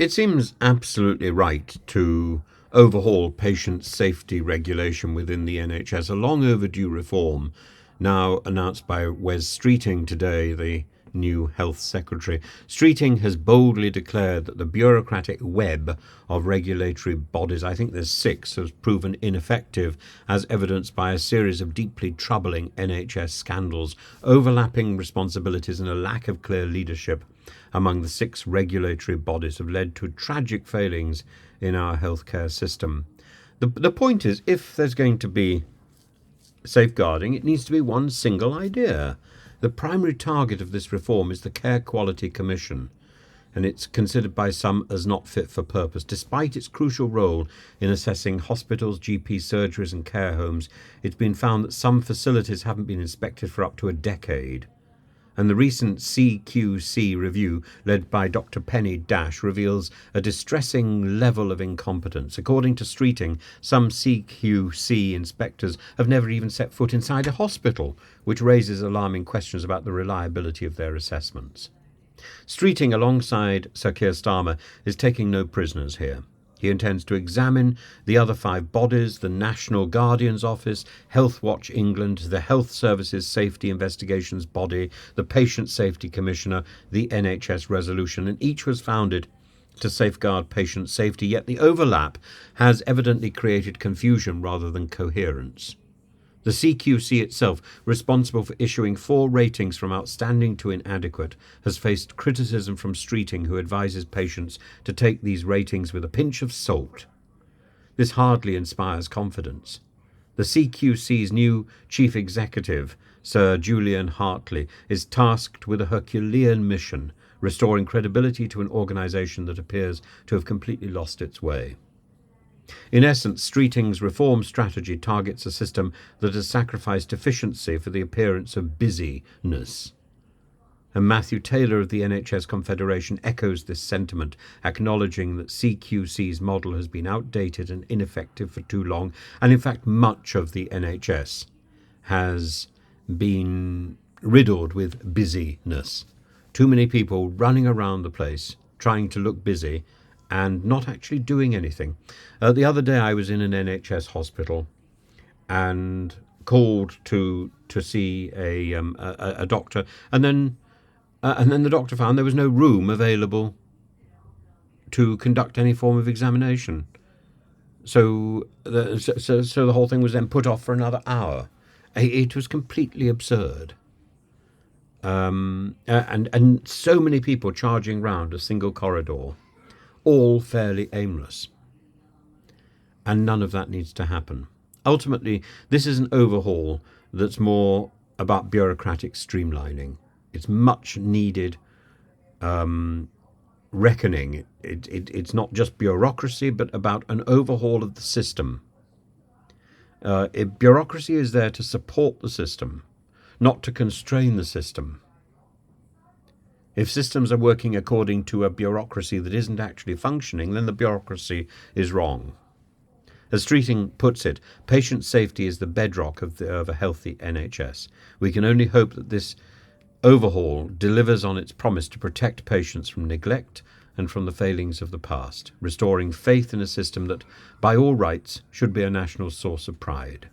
It seems absolutely right to overhaul patient safety regulation within the NHS, a long overdue reform now announced by Wes Streeting today, the new Health Secretary. Streeting has boldly declared that the bureaucratic web of regulatory bodies, I think there's 6, has proven ineffective, as evidenced by a series of deeply troubling NHS scandals, overlapping responsibilities and a lack of clear leadership among the 6 regulatory bodies have led to tragic failings in our healthcare system. The point is, if there's going to be safeguarding, it needs to be one single idea. The primary target of this reform is the Care Quality Commission, and it's considered by some as not fit for purpose. Despite its crucial role in assessing hospitals, GP surgeries and care homes, it's been found that some facilities haven't been inspected for up to a decade. And the recent CQC review, led by Dr. Penny Dash, reveals a distressing level of incompetence. According to Streeting, some CQC inspectors have never even set foot inside a hospital, which raises alarming questions about the reliability of their assessments. Streeting, alongside Sir Keir Starmer, is taking no prisoners here. He intends to examine the other 5 bodies: the National Guardian's Office, Health Watch England, the Health Services Safety Investigations Body, the Patient Safety Commissioner, the NHS Resolution, and each was founded to safeguard patient safety, yet the overlap has evidently created confusion rather than coherence. The CQC itself, responsible for issuing 4 ratings from outstanding to inadequate, has faced criticism from Streeting, who advises patients to take these ratings with a pinch of salt. This hardly inspires confidence. The CQC's new chief executive, Sir Julian Hartley, is tasked with a Herculean mission, restoring credibility to an organisation that appears to have completely lost its way. In essence, Streeting's reform strategy targets a system that has sacrificed efficiency for the appearance of busyness. And Matthew Taylor of the NHS Confederation echoes this sentiment, acknowledging that CQC's model has been outdated and ineffective for too long, and in fact much of the NHS has been riddled with busyness. Too many people running around the place trying to look busy and not actually doing anything. The other day I was in an NHS hospital and called to see a doctor, and then the doctor found there was no room available to conduct any form of examination. So the whole thing was then put off for another hour. It was completely absurd. And so many people charging round a single corridor, all fairly aimless. And none of that needs to happen. Ultimately, this is an overhaul that's more about bureaucratic streamlining. It's much needed reckoning. It's not just bureaucracy, but about an overhaul of the system. Bureaucracy is there to support the system, not to constrain the system. If systems are working according to a bureaucracy that isn't actually functioning, then the bureaucracy is wrong. As Streeting puts it, patient safety is the bedrock of a healthy NHS. We can only hope that this overhaul delivers on its promise to protect patients from neglect and from the failings of the past, restoring faith in a system that, by all rights, should be a national source of pride.